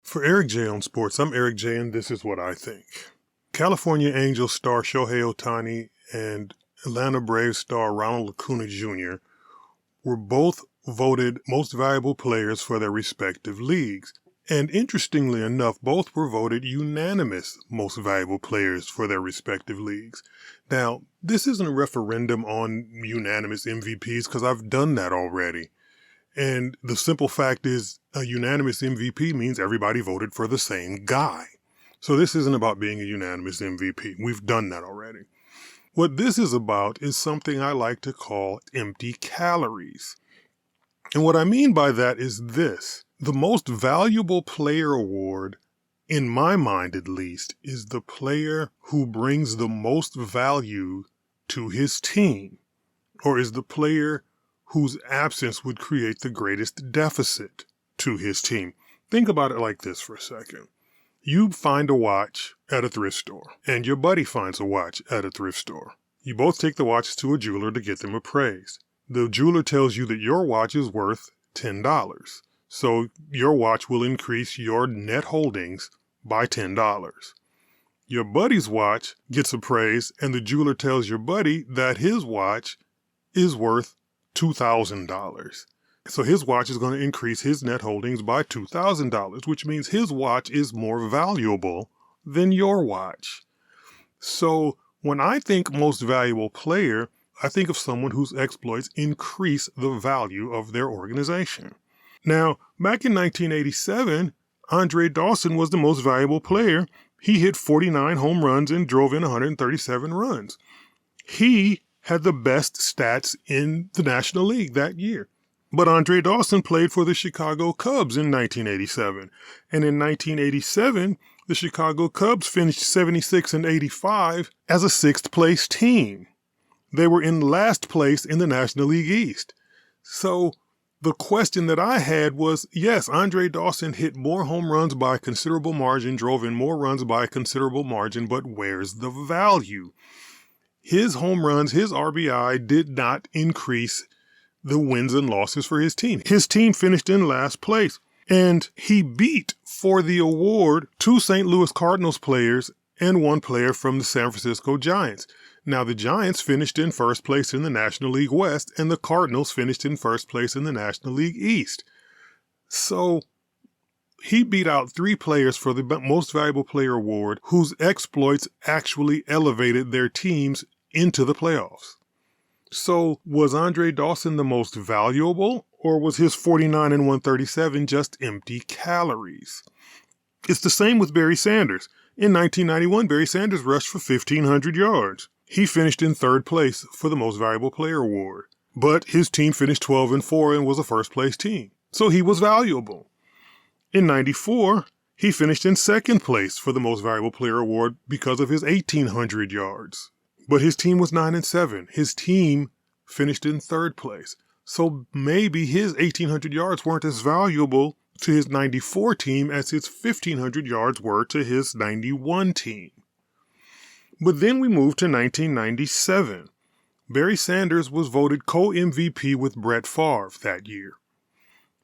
For Eric J on Sports, I'm Eric J, and this is what I think. California Angels star Shohei Otani and Atlanta Braves star Ronald Acuna Jr. were both voted most valuable players for their respective leagues. And interestingly enough, both were voted unanimous most valuable players for their respective leagues. Now, this isn't a referendum on unanimous MVPs because I've done that already. And the simple fact is a unanimous MVP means everybody voted for the same guy. So this isn't about being a unanimous MVP. We've done that already. What this is about is something I like to call empty calories. And what I mean by that is this. The most valuable player award, in my mind at least, is the player who brings the most value to his team, or is the player whose absence would create the greatest deficit to his team. Think about it like this for a second. You find a watch at a thrift store, and your buddy finds a watch at a thrift store. You both take the watches to a jeweler to get them appraised. The jeweler tells you that your watch is worth $10. So your watch will increase your net holdings by $10. Your buddy's watch gets appraised, and the jeweler tells your buddy that his watch is worth $2,000. So his watch is going to increase his net holdings by $2,000, which means his watch is more valuable than your watch. So when I think most valuable player, I think of someone whose exploits increase the value of their organization. Now, back in 1987, Andre Dawson was the most valuable player. He hit 49 home runs and drove in 137 runs. He had the best stats in the National League that year. But Andre Dawson played for the Chicago Cubs in 1987. And in 1987, the Chicago Cubs finished 76 and 85 as a sixth-place team. They were in last place in the National League East. So the question that I had was, yes, Andre Dawson hit more home runs by a considerable margin, drove in more runs by a considerable margin, but where's the value? His home runs, his RBI did not increase the wins and losses for his team. His team finished in last place, and he beat for the award 2 St. Louis Cardinals players and 1 player from the San Francisco Giants. Now, the Giants finished in first place in the National League West, and the Cardinals finished in first place in the National League East. So he beat out 3 players for the Most Valuable Player award whose exploits actually elevated their teams into the playoffs. So was Andre Dawson the most valuable, or was his 49 and 137 just empty calories? It's the same with Barry Sanders. In 1991, Barry Sanders rushed for 1,500 yards. He finished in third place for the Most Valuable Player award, but his team finished 12-4 and was a first-place team, so he was valuable. In 94, he finished in second place for the Most Valuable Player award because of his 1,800 yards, but his team was 9-7. His team finished in third place, so maybe his 1,800 yards weren't as valuable to his 94 team as his 1,500 yards were to his 91 team. But then we moved to 1997. Barry Sanders was voted co-MVP with Brett Favre that year.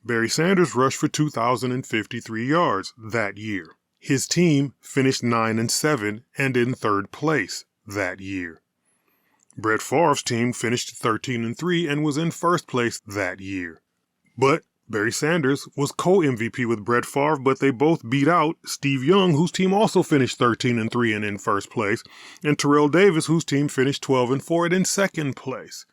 Barry Sanders rushed for 2,053 yards that year. His team finished 9-7 and in third place that year. Brett Favre's team finished 13-3 and was in first place that year. But Barry Sanders was co-MVP with Brett Favre, but they both beat out Steve Young, whose team also finished 13-3 and in first place, and Terrell Davis, whose team finished 12-4 and in second place.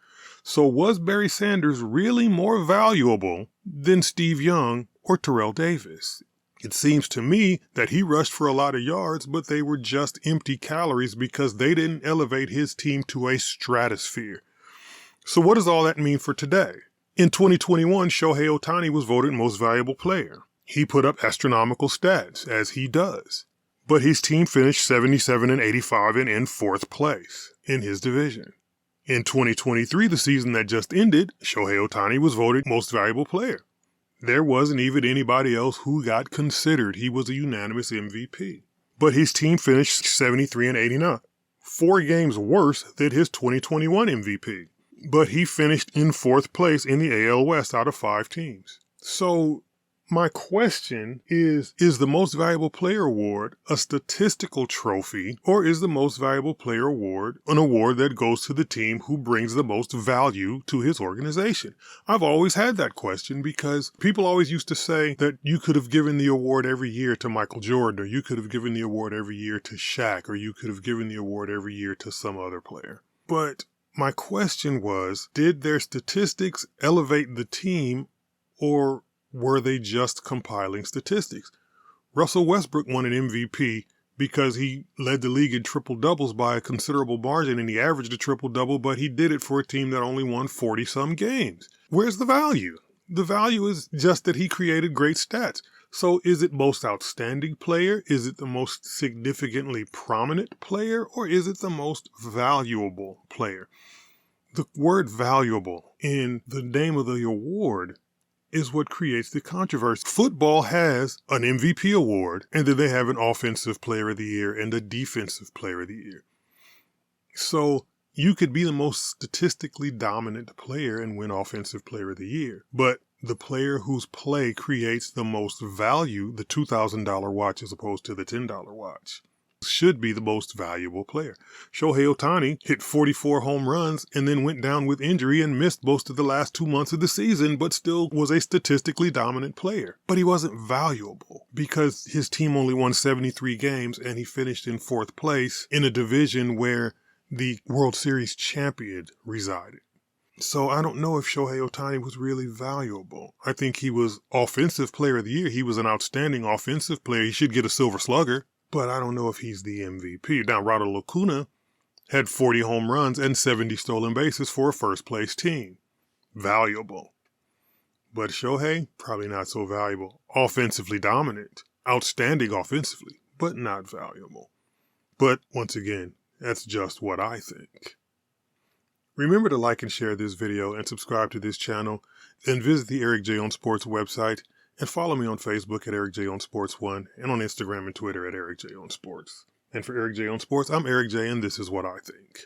So was Barry Sanders really more valuable than Steve Young or Terrell Davis? It seems to me that he rushed for a lot of yards, but they were just empty calories because they didn't elevate his team to a stratosphere. So what does all that mean for today? In 2021, Shohei Otani was voted Most Valuable Player. He put up astronomical stats, as he does. But his team finished 77-85 and in fourth place in his division. In 2023, the season that just ended, Shohei Otani was voted Most Valuable Player. There wasn't even anybody else who got considered. He was a unanimous MVP. But his team finished 73-89, 4 games worse than his 2021 MVP. But he finished in fourth place in the AL West out of 5 teams. So My question is the Most Valuable Player Award a statistical trophy, or is the Most Valuable Player Award an award that goes to the team who brings the most value to his organization? I've always had that question because people always used to say that you could have given the award every year to Michael Jordan, or you could have given the award every year to Shaq, or you could have given the award every year to some other player. But my question was, did their statistics elevate the team, or were they just compiling statistics? Russell Westbrook won an MVP because he led the league in triple-doubles by a considerable margin, and he averaged a triple-double, but he did it for a team that only won 40-some games. Where's the value? The value is just that he created great stats. So is it most outstanding player? Is it the most significantly prominent player? Or is it the most valuable player? The word valuable in the name of the award is what creates the controversy. Football has an MVP award, and then they have an Offensive Player of the Year and a Defensive Player of the Year. So you could be the most statistically dominant player and win Offensive Player of the Year, but the player whose play creates the most value, the $2,000 watch as opposed to the $10 watch, should be the most valuable player. Shohei Otani hit 44 home runs and then went down with injury and missed most of the last 2 months of the season, but still was a statistically dominant player. But he wasn't valuable because his team only won 73 games and he finished in 4th place in a division where the World Series champion resided. So I don't know if Shohei Otani was really valuable. I think he was Offensive Player of the Year. He was an outstanding offensive player. He should get a Silver Slugger. But I don't know if he's the MVP. Now, Ronald Acuna had 40 home runs and 70 stolen bases for a first-place team. Valuable. But Shohei, probably not so valuable. Offensively dominant. Outstanding offensively, but not valuable. But once again, that's just what I think. Remember to like and share this video and subscribe to this channel. Then visit the Eric J on Sports website. And follow me on Facebook at Eric J on Sports 1 and on Instagram and Twitter at Eric J on Sports. And for Eric J on Sports, I'm Eric J, and this is what I think.